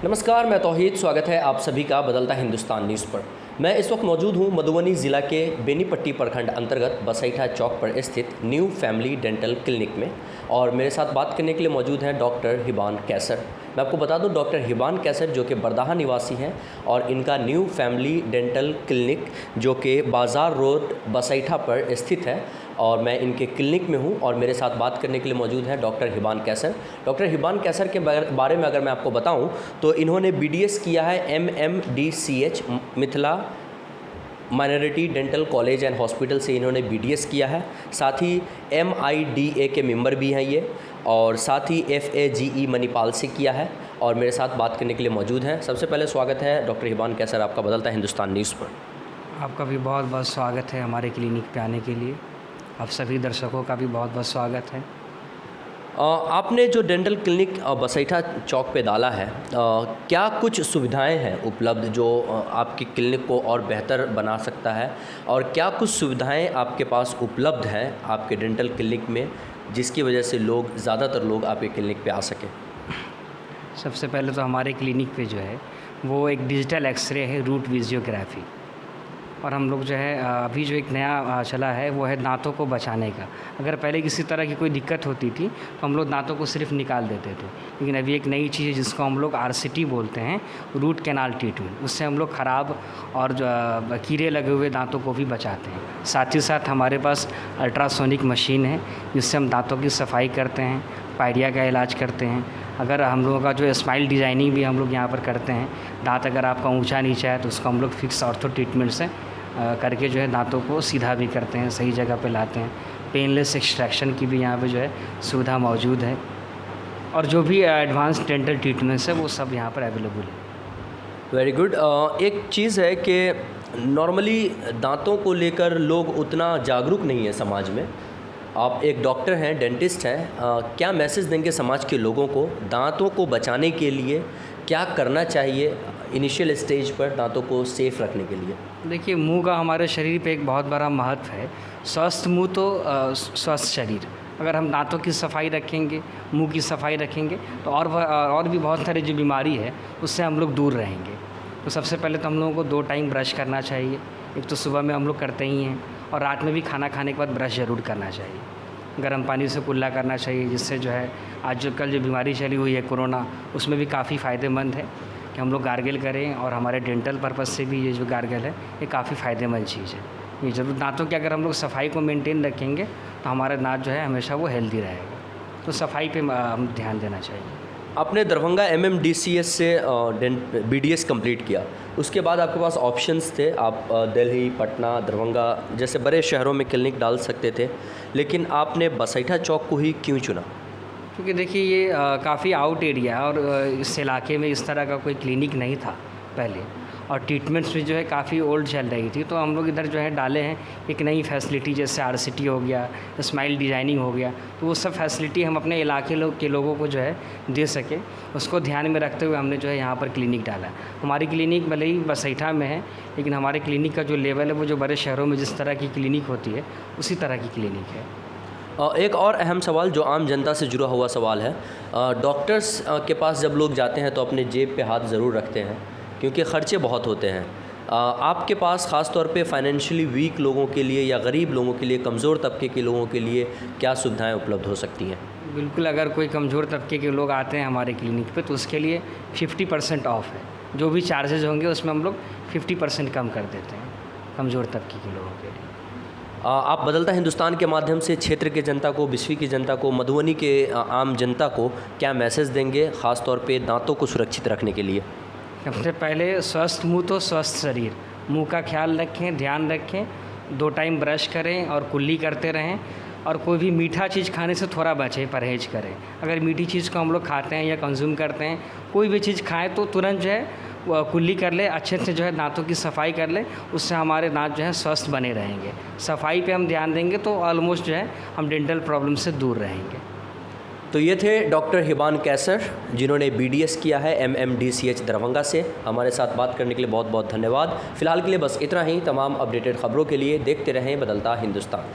नमस्कार, मैं तौहीद। स्वागत है आप सभी का बदलता हिंदुस्तान न्यूज़ पर। मैं इस वक्त मौजूद हूँ मधुबनी ज़िला के बेनीपट्टी प्रखंड अंतर्गत बसैठा चौक पर स्थित न्यू फैमिली डेंटल क्लिनिक में, और मेरे साथ बात करने के लिए मौजूद हैं डॉक्टर हिबान कैसर। मैं आपको बता दूं, डॉक्टर हिबान कैसर जो कि बरदाहा निवासी हैं और इनका न्यू फैमिली डेंटल क्लिनिक जो कि बाज़ार रोड बसैठा पर स्थित है, और मैं इनके क्लिनिक में हूं और मेरे साथ बात करने के लिए मौजूद हैं डॉक्टर हिबान कैसर। डॉक्टर हिबान कैसर के बारे में अगर मैं आपको बताऊं तो इन्होंने BDS किया है MMDCH Mithila minority dental college and hospital से इन्होंने BDS किया है। साथ ही MIDA के मेंबर भी हैं ये, और साथ ही FAGE मणिपाल से किया है, और मेरे साथ बात करने के लिए मौजूद हैं। सबसे पहले स्वागत है डॉक्टर हिबान कैसर आपका बदलता हिंदुस्तान न्यूज़ पर। आपका भी बहुत बहुत स्वागत है हमारे क्लिनिक पे आने के लिए। आप सभी दर्शकों का भी बहुत बहुत स्वागत है। आपने जो डेंटल क्लिनिक बसैठा चौक पे डाला है, क्या कुछ सुविधाएं हैं उपलब्ध जो आपकी क्लिनिक को और बेहतर बना सकता है, और क्या कुछ सुविधाएं आपके पास उपलब्ध हैं आपके डेंटल क्लिनिक में जिसकी वजह से ज़्यादातर लोग आपके क्लिनिक पे आ सकें? सबसे पहले तो हमारे क्लिनिक पे जो है वो एक डिजिटल एक्सरे है, रूट विजियोग्राफी। और हम लोग जो है अभी जो एक नया चला है वो है दांतों को बचाने का। अगर पहले किसी तरह की कोई दिक्कत होती थी तो हम लोग दांतों को सिर्फ निकाल देते थे, लेकिन अभी एक नई चीज़ है जिसको हम लोग RCT बोलते हैं, रूट कैनाल ट्रीटमेंट। उससे हम लोग ख़राब और जो कीड़े लगे हुए दांतों को भी बचाते हैं। साथ ही साथ हमारे पास अल्ट्रासोनिक मशीन है जिससे हम दांतों की सफाई करते हैं, पायरिया का इलाज करते हैं। अगर हम लोगों का जो स्माइल डिज़ाइनिंग भी हम लोग यहाँ पर करते हैं। दांत अगर आपका ऊंचा नीचा है तो उसको हम लोग फिक्स ऑर्थो ट्रीटमेंट से करके जो है दांतों को सीधा भी करते हैं, सही जगह पे लाते हैं। पेनलेस एक्सट्रैक्शन की भी यहाँ पे जो है सुविधा मौजूद है, और जो भी एडवांस डेंटल ट्रीटमेंट्स है वो सब यहाँ पर अवेलेबल है। Very good. एक चीज़ है कि नॉर्मली दांतों को लेकर लोग उतना जागरूक नहीं है समाज में। आप एक डॉक्टर हैं, डेंटिस्ट हैं, क्या मैसेज देंगे समाज के लोगों को दांतों को बचाने के लिए? क्या करना चाहिए इनिशियल स्टेज पर दांतों को सेफ़ रखने के लिए? देखिए, मुंह का हमारे शरीर पे एक बहुत बड़ा महत्व है। स्वस्थ मुंह तो स्वस्थ शरीर। अगर हम दांतों की सफाई रखेंगे, मुंह की सफाई रखेंगे तो और भी बहुत सारी जो बीमारी है उससे हम लोग दूर रहेंगे। तो सबसे पहले तो हम लोगों को 2 टाइम ब्रश करना चाहिए। एक तो सुबह में हम लोग करते ही हैं, और रात में भी खाना खाने के बाद ब्रश ज़रूर करना चाहिए। गर्म पानी से कुल्ला करना चाहिए, जिससे जो है आजकल जो बीमारी चली हुई है कोरोना, उसमें भी काफ़ी फ़ायदेमंद है कि हम लोग गार्गल करें। और हमारे डेंटल पर्पज़ से भी ये जो गार्गल है ये काफ़ी फ़ायदेमंद चीज़ है। ये ज़रूर दांतों की अगर हम लोग सफाई को मेंटेन रखेंगे तो हमारा दांत जो है हमेशा वो हेल्दी रहेगा। तो सफाई पे हम ध्यान देना चाहिए। आपने दरभंगा MMDCH से BDS कंप्लीट किया, उसके बाद आपके पास ऑप्शंस थे। आप दिल्ली, पटना, दरभंगा जैसे बड़े शहरों में क्लिनिक डाल सकते थे, लेकिन आपने बसैठा चौक को ही क्यों चुना? क्योंकि देखिए, ये काफ़ी आउट एरिया है और इस इलाके में इस तरह का कोई क्लिनिक नहीं था पहले, और ट्रीटमेंट्स भी जो है काफ़ी ओल्ड चल रही थी। तो हम लोग इधर जो है डाले हैं एक नई फैसिलिटी, जैसे RCT हो गया, स्माइल डिज़ाइनिंग हो गया। तो वो सब फैसिलिटी हम अपने इलाके के लोगों को जो है दे सके, उसको ध्यान में रखते हुए हमने जो है यहाँ पर क्लिनिक डाला। हमारी क्लिनिक भले ही बसैठा में है, लेकिन हमारे क्लिनिक का जो लेवल है वो जो बड़े शहरों में जिस तरह की क्लिनिक होती है उसी तरह की क्लिनिक है। एक और अहम सवाल जो आम जनता से जुड़ा हुआ सवाल है, डॉक्टर्स के पास जब लोग जाते हैं तो अपने जेब पे हाथ ज़रूर रखते हैं क्योंकि ख़र्चे बहुत होते हैं। आपके पास ख़ास तौर पे फाइनेंशियली वीक लोगों के लिए या गरीब लोगों के लिए, कमज़ोर तबके के लोगों के लिए क्या सुविधाएं उपलब्ध हो सकती हैं? बिल्कुल, अगर कोई कमज़ोर तबके के लोग आते हैं हमारे क्लिनिक पे तो उसके लिए 50% ऑफ है। जो भी चार्जेज होंगे उसमें हम लोग 50% कम कर देते हैं कमज़ोर तबके के लोगों के लिए। आप बदलता हिंदुस्तान के माध्यम से क्षेत्र के जनता को, विश्व की जनता को, मधुबनी के आम जनता को क्या मैसेज देंगे ख़ास तौर पे दांतों को सुरक्षित रखने के लिए? सबसे पहले स्वस्थ मुंह तो स्वस्थ शरीर। मुंह का ख्याल रखें, ध्यान रखें, 2 टाइम ब्रश करें और कुल्ली करते रहें, और कोई भी मीठा चीज़ खाने से थोड़ा बचें, परहेज करें। अगर मीठी चीज़ को हम लोग खाते हैं या कंज्यूम करते हैं, कोई भी चीज़ खाएं तो तुरंत जो है कुल्ली कर ले, अच्छे से जो है दांतों की सफाई कर ले। उससे हमारे दांत जो है स्वस्थ बने रहेंगे। सफाई पे हम ध्यान देंगे तो ऑलमोस्ट जो है हम डेंटल प्रॉब्लम से दूर रहेंगे। तो ये थे डॉक्टर हिबान कैसर जिन्होंने BDS किया है MMDCH दरभंगा से। हमारे साथ बात करने के लिए बहुत बहुत धन्यवाद। फ़िलहाल के लिए बस इतना ही। तमाम अपडेटेड खबरों के लिए देखते रहें बदलता हिंदुस्तान।